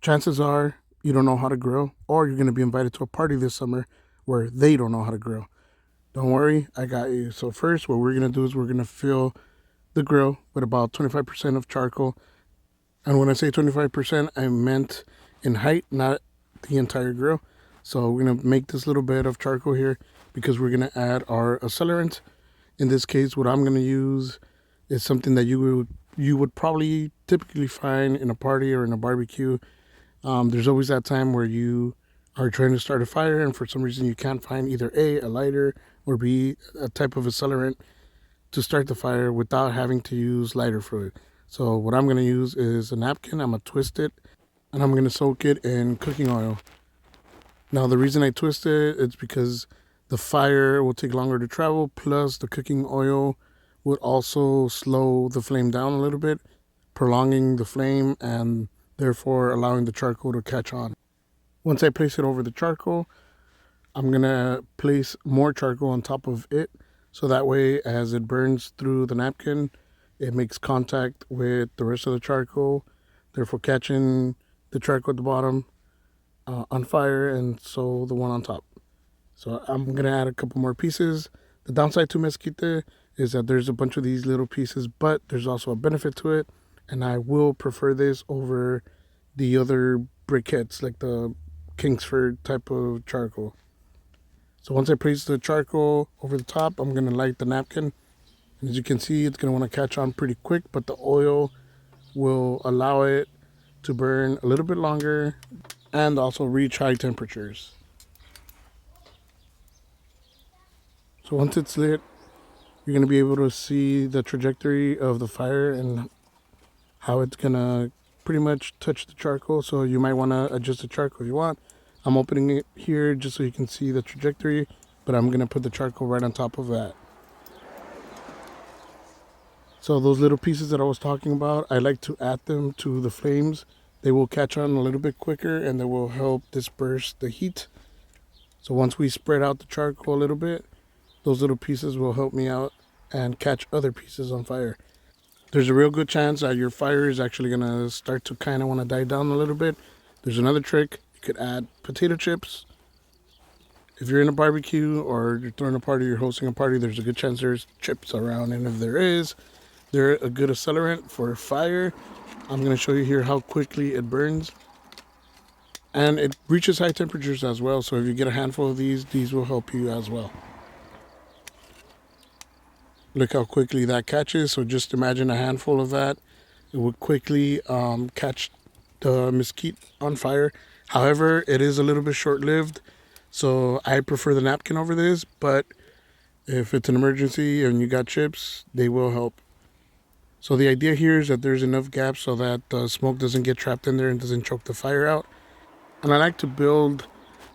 chances are you don't know how to grill, or you're going to be invited to a party this summer where they don't know how to grill. Don't worry, I got you. So first, what we're going to do is we're going to fill the grill with about 25% of charcoal. And when I say 25%, I meant in height, not the entire grill. So we're going to make this little bed of charcoal here because we're going to add our accelerant. In this case, what I'm going to use is something that you would probably typically find in a party or in a barbecue. There's always that time where you are trying to start a fire and for some reason you can't find either a lighter, or b, a type of accelerant to start the fire without having to use lighter fluid. So what I'm going to use is a napkin. I'm going to twist it and I'm going to soak it in cooking oil. Now the reason I twist it, it's because the fire will take longer to travel, plus the cooking oil would also slow the flame down a little bit, prolonging the flame and therefore allowing the charcoal to catch on. Once I place it over the charcoal, I'm going to place more charcoal on top of it, so that way as it burns through the napkin, it makes contact with the rest of the charcoal, therefore catching the charcoal at the bottom on fire, and so the one on top. So I'm going to add a couple more pieces. The downside to mesquite is that there's a bunch of these little pieces, but there's also a benefit to it, and I will prefer this over the other briquettes, like the Kingsford type of charcoal. So once I place the charcoal over the top, I'm going to light the napkin. And as you can see, it's going to want to catch on pretty quick, but the oil will allow it to burn a little bit longer and also reach high temperatures. So once it's lit, you're going to be able to see the trajectory of the fire and how it's going to pretty much touch the charcoal. So you might want to adjust the charcoal if you want. I'm opening it here just so you can see the trajectory, but I'm going to put the charcoal right on top of that. So those little pieces that I was talking about, I like to add them to the flames. They will catch on a little bit quicker and they will help disperse the heat. So once we spread out the charcoal a little bit, those little pieces will help me out and catch other pieces on fire. There's a real good chance that your fire is actually going to start to kind of want to die down a little bit. There's another trick. You could add potato chips. If you're in a barbecue or you're throwing a party, you're hosting a party, there's a good chance there's chips around. And if there is, they're a good accelerant for fire. I'm going to show you here how quickly it burns. And it reaches high temperatures as well. So if you get a handful of these will help you as well. Look how quickly that catches. So just imagine a handful of that. It would quickly catch the mesquite on fire. However, it is a little bit short-lived. So I prefer the napkin over this. But if it's an emergency and you got chips, they will help. So the idea here is that there's enough gaps so that the smoke doesn't get trapped in there and doesn't choke the fire out. And I like to build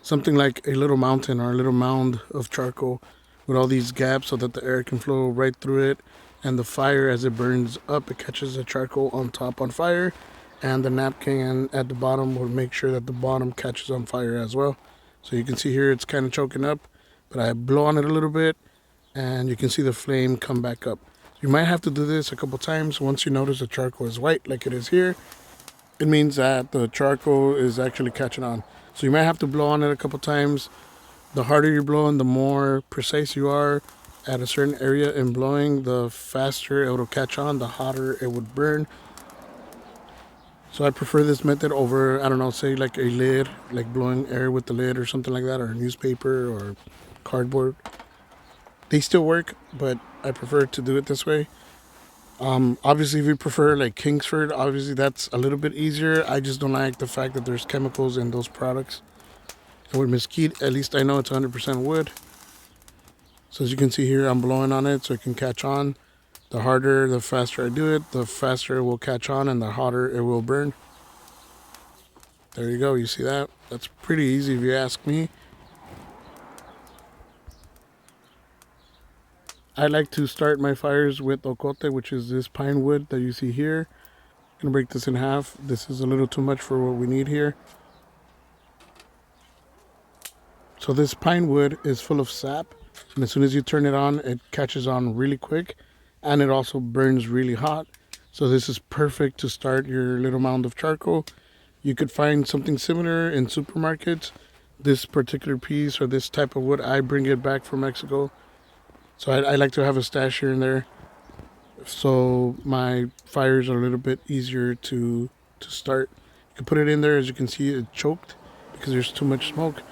something like a little mountain or a little mound of charcoal with all these gaps so that the air can flow right through it, and the fire, as it burns up, it catches the charcoal on top on fire, and the napkin at the bottom will make sure that the bottom catches on fire as well. So you can see here it's kind of choking up, but I blow on it a little bit and you can see the flame come back up. You might have to do this a couple times. Once you notice the charcoal is white like it is here, it means that the charcoal is actually catching on. So you might have to blow on it a couple times. The harder you're blowing, the more precise you are at a certain area in blowing, the faster it will catch on, the hotter it would burn. So I prefer this method over, I don't know, say like a lid, like blowing air with the lid or something like that, or a newspaper or cardboard. They still work, but I prefer to do it this way. Obviously, if you prefer like Kingsford, obviously that's a little bit easier. I just don't like the fact that there's chemicals in those products. And with mesquite, at least I know it's 100% wood. So as you can see here, I'm blowing on it so it can catch on. The harder, the faster I do it, the faster it will catch on and the hotter it will burn. There you go, you see that? That's pretty easy if you ask me. I like to start my fires with ocote, which is this pine wood that you see here. I'm gonna break this in half. This is a little too much for what we need here. So this pine wood is full of sap, and as soon as you turn it on, it catches on really quick, and it also burns really hot. So this is perfect to start your little mound of charcoal. You could find something similar in supermarkets. This particular piece or this type of wood, I bring it back from Mexico. So I like to have a stash here and there. So my fires are a little bit easier to start. You can put it in there. As you can see, it choked because there's too much smoke.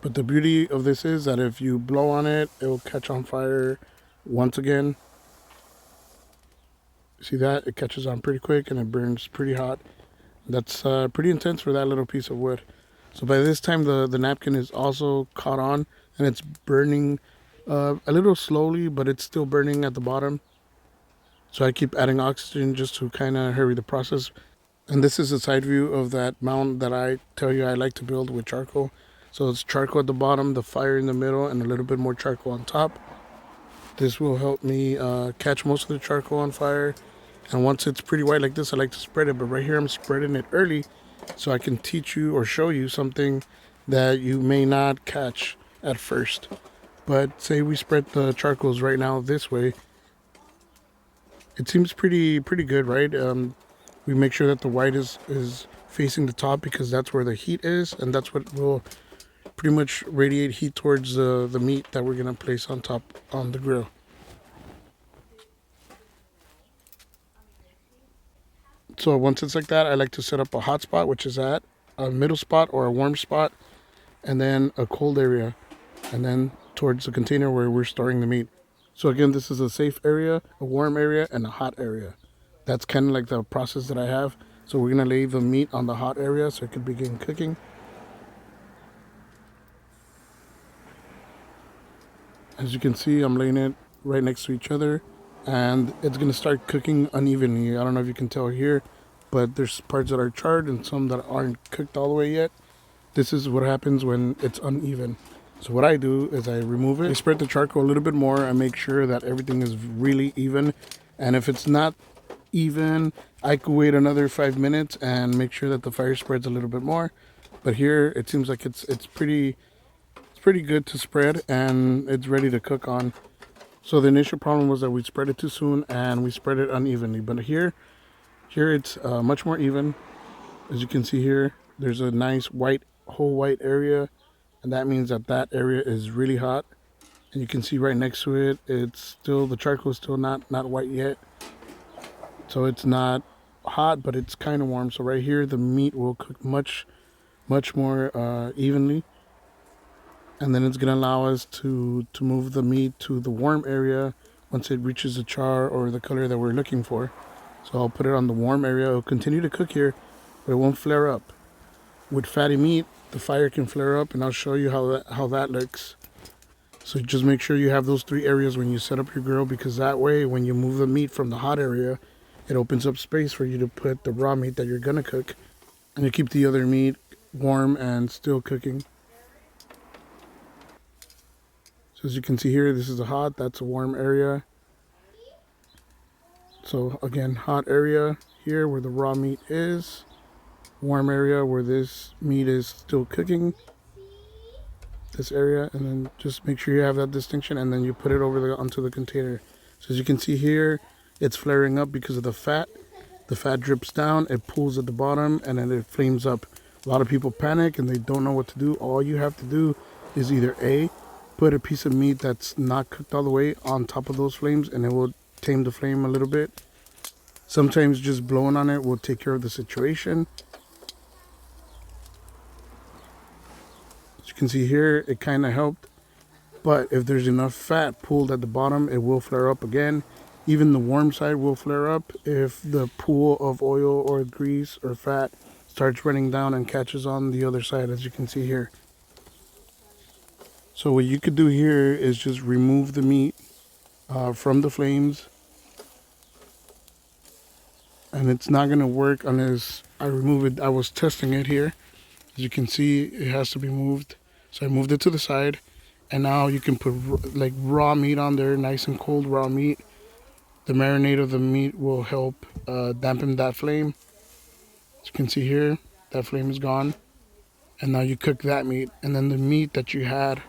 But the beauty of this is that if you blow on it, it will catch on fire once again. See that? It catches on pretty quick and it burns pretty hot. That's pretty intense for that little piece of wood. So by this time, the napkin is also caught on and it's burning a little slowly, but it's still burning at the bottom. So I keep adding oxygen just to kind of hurry the process. And this is a side view of that mound that I tell you I like to build with charcoal. So it's charcoal at the bottom, the fire in the middle, and a little bit more charcoal on top. This will help me catch most of the charcoal on fire. And once it's pretty white like this, I like to spread it. But right here, I'm spreading it early so I can teach you or show you something that you may not catch at first. But say we spread the charcoals right now this way. It seems pretty good, right? We make sure that the white is facing the top because that's where the heat is, and that's what will pretty much radiate heat towards the meat that we're gonna place on top on the grill. So once it's like that, I like to set up a hot spot, which is at a middle spot or a warm spot, and then a cold area, and then towards the container where we're storing the meat. So again, this is a safe area, a warm area, and a hot area. That's kind of like the process that I have. So we're gonna lay the meat on the hot area so it can begin cooking. As you can see, I'm laying it right next to each other, and it's gonna start cooking unevenly. I don't know if you can tell here, but there's parts that are charred and some that aren't cooked all the way yet. This is what happens when it's uneven. So what I do is I remove it, I spread the charcoal a little bit more, and make sure that everything is really even. And if it's not even, I could wait another 5 minutes and make sure that the fire spreads a little bit more. But here it seems like it's pretty good to spread and it's ready to cook on. So the initial problem was that we spread it too soon and we spread it unevenly. But here it's much more even. As you can see here, there's a nice whole white area, and that means that that area is really hot. And you can see right next to it, it's still, the charcoal is still not white yet. So it's not hot, but it's kind of warm. So right here, the meat will cook much more evenly. And then it's going to allow us to move the meat to the warm area once it reaches the char or the color that we're looking for. So I'll put it on the warm area. It'll continue to cook here, but it won't flare up. With fatty meat, the fire can flare up, and I'll show you how that looks. So just make sure you have those 3 areas when you set up your grill, because that way when you move the meat from the hot area, it opens up space for you to put the raw meat that you're going to cook, and you keep the other meat warm and still cooking. So as you can see here, this is a hot, that's a warm area. So again, hot area here where the raw meat is, warm area where this meat is still cooking, this area, and then just make sure you have that distinction, and then you put it over onto the container. So as you can see here, it's flaring up because of the fat. The fat drips down, it pulls at the bottom, and then it flames up. A lot of people panic and they don't know what to do. All you have to do is either A, put a piece of meat that's not cooked all the way on top of those flames, and it will tame the flame a little bit. Sometimes just blowing on it will take care of the situation. As you can see here, it kind of helped. But if there's enough fat pooled at the bottom, it will flare up again. Even the warm side will flare up if the pool of oil or grease or fat starts running down and catches on the other side, as you can see here. So what you could do here is just remove the meat from the flames. And it's not going to work unless I remove it. I was testing it here. As you can see, it has to be moved. So I moved it to the side. And now you can put like raw meat on there, nice and cold raw meat. The marinade of the meat will help dampen that flame. As you can see here, that flame is gone. And now you cook that meat. And then the meat that you had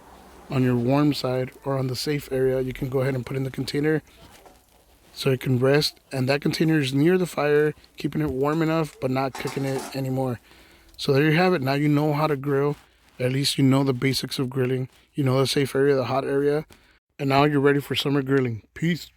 on your warm side or on the safe area, you can go ahead and put in the container so it can rest. And that container is near the fire, keeping it warm enough but not cooking it anymore. So there you have it. Now you know how to grill. At least you know the basics of grilling. You know the safe area, the hot area. And now you're ready for summer grilling. Peace.